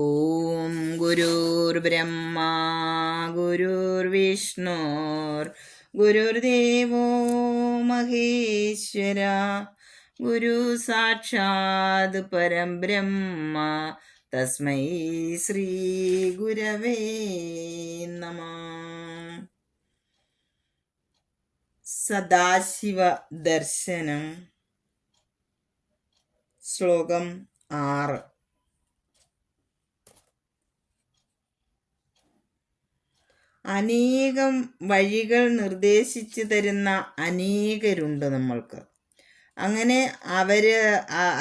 ഓം ഗുരുർബ്രഹ്മാ ഗുരുർവിഷ്ണുർ ഗുരുർദേവോ മഹേശ്വര ഗുരു സാക്ഷാത് പരബ്രഹ്മ തസ്മൈ ശ്രീ ഗുരവേ നമഃ. സദാശിവ ദർശനം ശ്ലോകം 6. അനേകം വഴികൾ നിർദ്ദേശിച്ചു തരുന്ന അനേകരുണ്ട് നമ്മൾക്ക്. അങ്ങനെ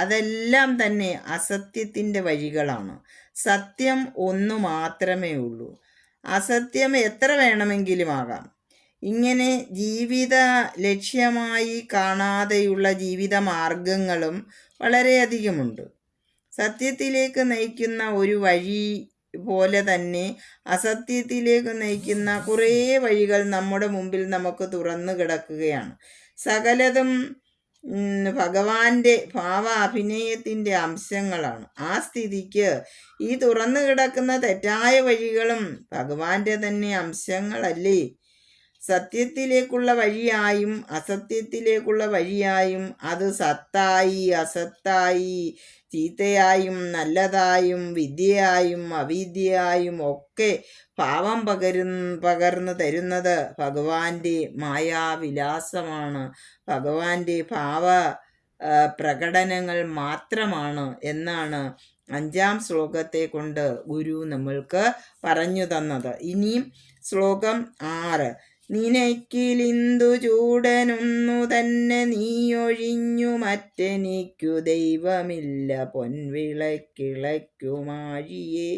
അതെല്ലാം തന്നെ അസത്യത്തിൻ്റെ വഴികളാണ്. സത്യം ഒന്ന് മാത്രമേ ഉള്ളൂ. അസത്യം എത്ര വേണമെങ്കിലും ആകാം. ഇങ്ങനെ ജീവിത ലക്ഷ്യമായി കാണാതെയുള്ള ജീവിത മാർഗങ്ങളും വളരെയധികമുണ്ട്. സത്യത്തിലേക്ക് നയിക്കുന്ന ഒരു വഴി പോലെ തന്നെ അസത്യത്തിലേക്ക് നയിക്കുന്ന കുറേ വഴികൾ നമ്മുടെ മുമ്പിൽ നമുക്ക് തുറന്നു കിടക്കുകയാണ്. സകലതും ഭഗവാന്റെ ഭാവ അഭിനയത്തിൻ്റെ അംശങ്ങളാണ്. ആ സ്ഥിതിക്ക് ഈ തുറന്നു കിടക്കുന്ന തെറ്റായ വഴികളും ഭഗവാന്റെ തന്നെ അംശങ്ങളല്ലേ? സത്യത്തിലേക്കുള്ള വഴിയായും അസത്യത്തിലേക്കുള്ള വഴിയായും അത് സത്തായി അസത്തായി ചീത്തയായും നല്ലതായും വിദ്യയായും അവിദ്യയായും ഒക്കെ ഭാവം പകർന്നു തരുന്നത് ഭഗവാന്റെ മായാവിലാസമാണ്, ഭഗവാന്റെ ഭാവ പ്രകടനങ്ങൾ മാത്രമാണ് എന്നാണ് 5-ാം ശ്ലോകത്തെ കൊണ്ട് ഗുരു നമ്മൾക്ക് പറഞ്ഞു തന്നത്. ഇനിയും ശ്ലോകം 6. നിനക്കിലിന്ദു ചൂടനൊന്നു തന്നെ നീയൊഴിഞ്ഞു മറ്റെനിക്കു ദൈവമില്ല പൊൻവിളക്കിളയ്ക്കുമാഴിയേ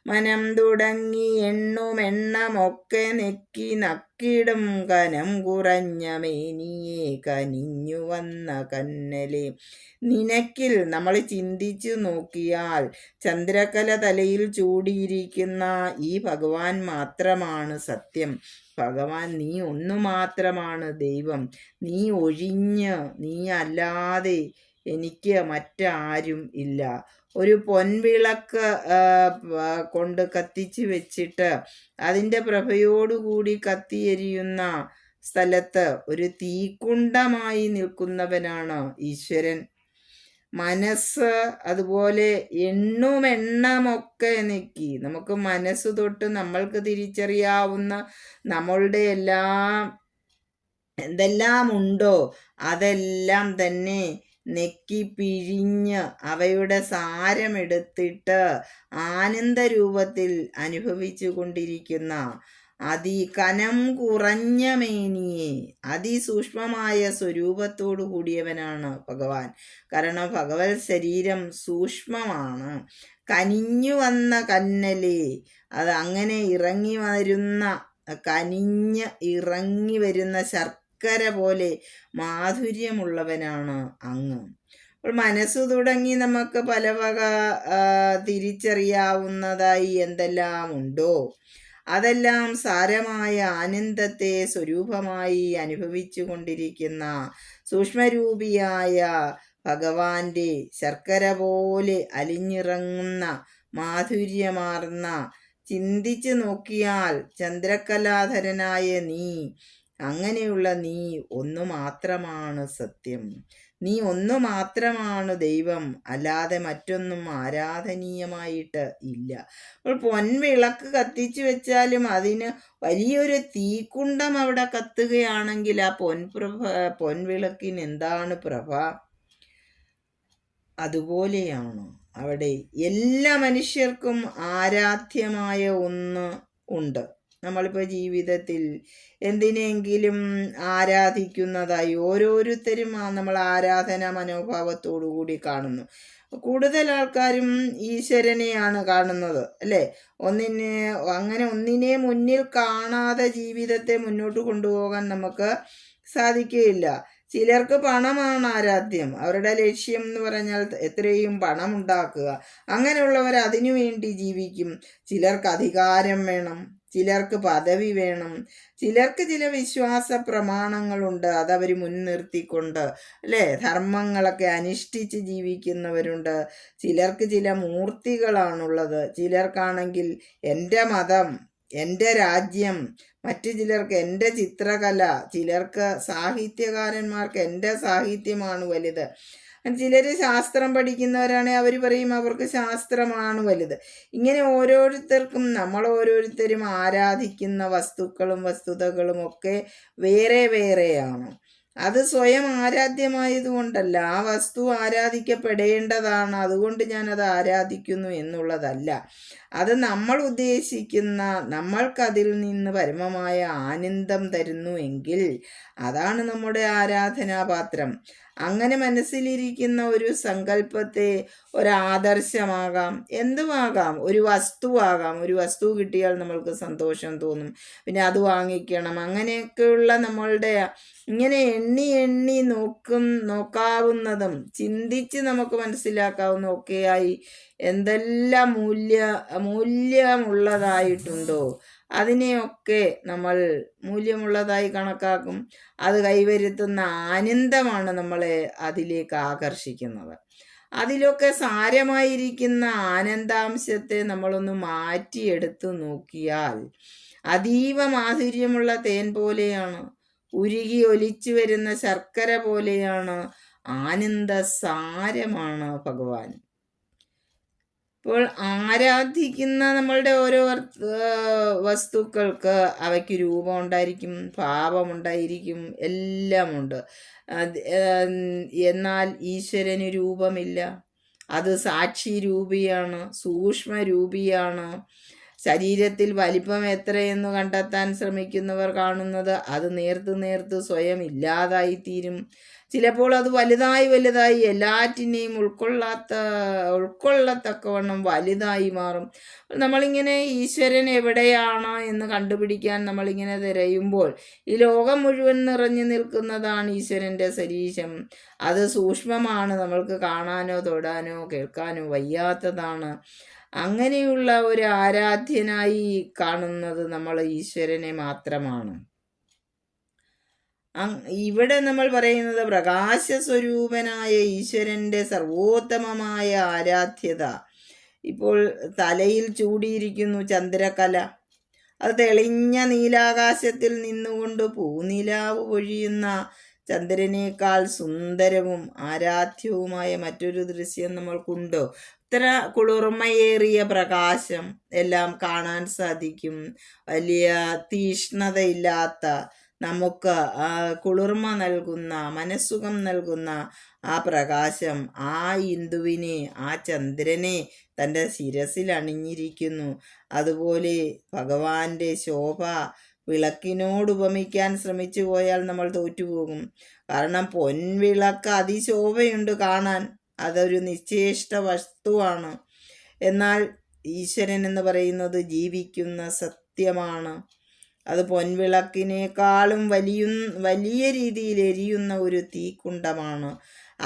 മനം തുടങ്ങി എണ്ണുമെണ്ണമൊക്കെ നെക്കി നക്കിടും കനം കുറഞ്ഞ മേനിയെ കനിഞ്ഞു വന്ന കന്നലെ. നിനക്കിൽ നമ്മൾ ചിന്തിച്ചു നോക്കിയാൽ ചന്ദ്രകല തലയിൽ ചൂടിയിരിക്കുന്ന ഈ ഭഗവാൻ മാത്രമാണ് സത്യം. ഭഗവാൻ നീ ഒന്നു മാത്രമാണ് ദൈവം. നീ ഒഴിഞ്ഞ് നീ അല്ലാതെ എനിക്ക് മറ്റാരും ഇല്ല. ഒരു പൊൻവിളക്ക് കൊണ്ട് കത്തിച്ച് വെച്ചിട്ട് അതിൻ്റെ പ്രഭയോടുകൂടി കത്തിയെരിയുന്ന സ്ഥലത്ത് ഒരു തീക്കുണ്ടമായി നിൽക്കുന്നവനാണ് ഈശ്വരൻ. മനസ്സ് അതുപോലെ എണ്ണമൊക്കെ നെക്കി നമുക്ക് മനസ്സ് തൊട്ട് നമ്മൾക്ക് തിരിച്ചറിയാവുന്ന നമ്മളുടെ എന്തെല്ലാം ഉണ്ടോ അതെല്ലാം തന്നെ നെക്കി പിഴിഞ്ഞ് അവയുടെ സാരമെടുത്തിട്ട് ആനന്ദരൂപത്തിൽ അനുഭവിച്ചു കൊണ്ടിരിക്കുന്ന കനം കുറഞ്ഞ മേനിയെ അതിസൂക്ഷ്മമായ സ്വരൂപത്തോടു കൂടിയവനാണ് ഭഗവാൻ. കാരണം ഭഗവത് ശരീരം സൂക്ഷ്മമാണ്. കനിഞ്ഞു വന്ന കന്നലെ, അത് അങ്ങനെ കനിഞ്ഞ് ഇറങ്ങി വരുന്ന ശർക്കര പോലെ മാധുര്യമുള്ളവനാണ് അങ്ങ്. അപ്പോൾ മനസ്സു തുടങ്ങി നമുക്ക് പല വക തിരിച്ചറിയാവുന്നതായി എന്തെല്ലാം ഉണ്ടോ അതെല്ലാം സാരമായ ആനന്ദത്തെ സ്വരൂപമായി അനുഭവിച്ചു കൊണ്ടിരിക്കുന്ന സൂക്ഷ്മരൂപിയായ ഭഗവാന്റെ ശർക്കര പോലെ അലിഞ്ഞിറങ്ങുന്ന മാധുര്യമാർന്ന, ചിന്തിച്ചു നോക്കിയാൽ ചന്ദ്രകലാധരനായ നീ, അങ്ങനെയുള്ള നീ ഒന്നു മാത്രമാണ് സത്യം. നീ ഒന്നു മാത്രമാണ് ദൈവം, അല്ലാതെ മറ്റൊന്നും ആരാധനീയമായിട്ട് ഇല്ല. അപ്പോൾ പൊൻവിളക്ക് കത്തിച്ചു വെച്ചാലും അതിന് വലിയൊരു തീക്കുണ്ടം അവിടെ കത്തുകയാണെങ്കിൽ ആ പൊൻവിളക്കിന് എന്താണ് പ്രഭ? അതുപോലെയാണ് അവിടെ എല്ലാ മനുഷ്യർക്കും ആരാധ്യമായ ഒന്ന് ഉണ്ട്. നമ്മളിപ്പോൾ ജീവിതത്തിൽ എന്തിനെങ്കിലും ആരാധിക്കുന്നതായി ഓരോരുത്തരും നമ്മൾ ആരാധന മനോഭാവത്തോടു കൂടി കാണുന്നു. കൂടുതൽ ആൾക്കാരും ഈശ്വരനെയാണ് കാണുന്നത്, അല്ലേ? ഒന്നിനെ മുന്നിൽ കാണാതെ ജീവിതത്തെ മുന്നോട്ട് കൊണ്ടുപോകാൻ നമുക്ക് സാധിക്കുകയില്ല. ചിലർക്ക് പണമാണ് ആരാധ്യം. അവരുടെ ലക്ഷ്യം എന്ന് പറഞ്ഞാൽ എത്രയും പണം ഉണ്ടാക്കുക. അങ്ങനെയുള്ളവർ അതിനു വേണ്ടി ജീവിക്കും. ചിലർക്ക് അധികാരം വേണം, ചിലർക്ക് പദവി വേണം, ചിലർക്ക് ചില വിശ്വാസ പ്രമാണങ്ങളുണ്ട്, അതവർ മുൻനിർത്തിക്കൊണ്ട് അല്ലേ ധർമ്മങ്ങളൊക്കെ അനുഷ്ഠിച്ച് ജീവിക്കുന്നവരുണ്ട്. ചിലർക്ക് ചില മൂർത്തികളാണുള്ളത്, ചിലർക്കാണെങ്കിൽ എൻ്റെ മതം, എൻ്റെ രാജ്യം, മറ്റു ചിലർക്ക് എൻ്റെ ചിത്രകല, ചിലർക്ക് സാഹിത്യകാരന്മാർക്ക് എൻ്റെ സാഹിത്യമാണ് വലുത്. ചിലർ ശാസ്ത്രം പഠിക്കുന്നവരാണെങ്കിൽ അവർ പറയും അവർക്ക് ശാസ്ത്രമാണ് വലുത്. ഇങ്ങനെ ഓരോരുത്തർക്കും നമ്മൾ ഓരോരുത്തരും ആരാധിക്കുന്ന വസ്തുക്കളും വസ്തുതകളും ഒക്കെ വേറെ വേറെയാണ്. അത് സ്വയം ആരാധ്യമായതുകൊണ്ടല്ല, ആ വസ്തു ആരാധിക്കപ്പെടേണ്ടതാണ്, അതുകൊണ്ട് ഞാനത് ആരാധിക്കുന്നു എന്നുള്ളതല്ല. അത് നമ്മൾ ഉദ്ദേശിക്കുന്ന, നമ്മൾക്കതിൽ നിന്ന് പരമമായ ആനന്ദം തരുന്നു എങ്കിൽ അതാണ് നമ്മുടെ ആരാധനാപാത്രം. അങ്ങനെ മനസ്സിലിരിക്കുന്ന ഒരു സങ്കല്പത്തെ ഒരാദർശമാകാം, എന്തുമാകാം, ഒരു വസ്തുവാകാം. ഒരു വസ്തു കിട്ടിയാൽ നമ്മൾക്ക് സന്തോഷം തോന്നും, പിന്നെ അത് വാങ്ങിക്കണം. അങ്ങനെയൊക്കെയുള്ള നമ്മളുടെ ഇങ്ങനെ എണ്ണി എണ്ണി നോക്കാവുന്നതും ചിന്തിച്ച് നമുക്ക് മനസ്സിലാക്കാവുന്ന ഒക്കെയായി എന്തെല്ലാം മൂല്യമുള്ളതായിട്ടുണ്ടോ അതിനെയൊക്കെ നമ്മൾ മൂല്യമുള്ളതായി കണക്കാക്കും. അത് കൈവരുത്തുന്ന ആനന്ദമാണ് നമ്മളെ അതിലേക്ക് ആകർഷിക്കുന്നത്. അതിലൊക്കെ സാരമായിരിക്കുന്ന ആനന്ദാംശത്തെ നമ്മളൊന്ന് മാറ്റിയെടുത്ത് നോക്കിയാൽ അതീവ മാധുര്യമുള്ള തേൻ പോലെയാണ്, ഉരുകി ഒലിച്ചു വരുന്ന ശർക്കര പോലെയാണ്, ആനന്ദ സാരമാണ് ഭഗവാൻ. ഇപ്പോൾ ആരാധിക്കുന്ന നമ്മളുടെ ഓരോ വസ്തുക്കൾക്ക് അവയ്ക്ക് രൂപം ഉണ്ടായിരിക്കും, ഭാവമുണ്ടായിരിക്കും, എല്ലാം ഉണ്ട്. എന്നാൽ ഈശ്വരന് രൂപമില്ല. അത് സാക്ഷി രൂപിയാണ്, സൂക്ഷ്മ രൂപിയാണ്. ശരീരത്തിൽ വലിപ്പം എത്രയെന്ന് കണ്ടെത്താൻ ശ്രമിക്കുന്നവർ കാണുന്നത് അത് നേർത്ത് സ്വയം ഇല്ലാതായിത്തീരും. ചിലപ്പോൾ അത് വലുതായി എല്ലാറ്റിനെയും ഉൾക്കൊള്ളത്തക്കവണ്ണം വലുതായി മാറും. നമ്മളിങ്ങനെ ഈശ്വരൻ എവിടെയാണ് എന്ന് കണ്ടുപിടിക്കാൻ നമ്മളിങ്ങനെ തിരയുമ്പോൾ ഈ ലോകം മുഴുവൻ നിറഞ്ഞു നിൽക്കുന്നതാണ് ഈശ്വരൻ്റെ ശരീരം. അത് സൂക്ഷ്മമാണ്, നമ്മൾക്ക് കാണാനോ തൊടാനോ കേൾക്കാനോ വയ്യാത്തതാണ്. അങ്ങനെയുള്ള ഒരു ആരാധ്യനായി കാണുന്നത് നമ്മൾ ഈശ്വരനെ മാത്രമാണ്. ഇവിടെ നമ്മൾ പറയുന്നത് പ്രകാശസ്വരൂപനായ ഈശ്വരൻ്റെ സർവോത്തമമായ ആരാധ്യത. ഇപ്പോൾ തലയിൽ ചൂടിയിരിക്കുന്നു ചന്ദ്രകല. അത് തെളിഞ്ഞ നീലാകാശത്തിൽ നിന്നുകൊണ്ട് പൂനിലാവ് പൊഴിയുന്ന ചന്ദ്രനേക്കാൾ സുന്ദരവും ആരാധ്യവുമായ മറ്റൊരു ദൃശ്യം നമ്മൾക്കുണ്ടോ? ഇത്ര കുളിർമയേറിയ പ്രകാശം എല്ലാം കാണാൻ സാധിക്കും. വലിയ തീഷ്ണതയില്ലാത്ത, നമുക്ക് കുളിർമ നൽകുന്ന, മനസ്സുഖം നൽകുന്ന ആ പ്രകാശം ആ ഇന്ദുവിനെ, ആ ചന്ദ്രനെ തൻ്റെ ശിരസിൽ അണിഞ്ഞിരിക്കുന്നു. അതുപോലെ ഭഗവാന്റെ ശോഭ വിളക്കിനോട് ഉപമിക്കാൻ ശ്രമിച്ചു പോയാൽ നമ്മൾ തോറ്റുപോകും. കാരണം പൊൻവിളക്ക് അതിശോഭയുണ്ട് കാണാൻ, അതൊരു നിശ്ചേഷ്ട വസ്തുവാണ്. എന്നാൽ ഈശ്വരൻ എന്ന് പറയുന്നത് ജീവിക്കുന്ന സത്യമാണ്. അത് പൊൻവിളക്കിനേക്കാളും വലിയ രീതിയിൽ എരിയുന്ന ഒരു തീക്കുണ്ടമാണ്.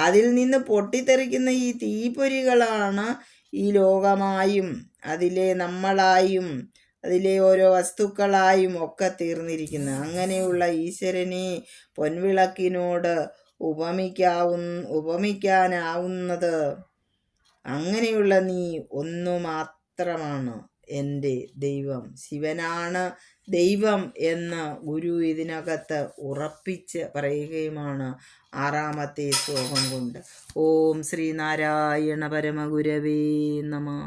അതിൽ നിന്ന് പൊട്ടിത്തെറിക്കുന്ന ഈ തീപ്പൊരികളാണ് ഈ ലോകമായും അതിലെ നമ്മളായും അതിലെ ഓരോ വസ്തുക്കളായും ഒക്കെ തീർന്നിരിക്കുന്നത്. അങ്ങനെയുള്ള ഈശ്വരനെ പൊൻവിളക്കിനോട് ഉപമിക്കാനാവുന്നത് അങ്ങനെയുള്ള നീ ഒന്നു മാത്രമാണ്, എൻ്റെ ദൈവം. ശിവനാണ് ദൈവം എന്ന് ഗുരു ഇതിനകത്ത് ഉറപ്പിച്ച് പറയുകയുമാണ് 6ാമത്തെ ശ്ലോകം കൊണ്ട്. ഓം ശ്രീനാരായണ പരമഗുരവേ നമഃ.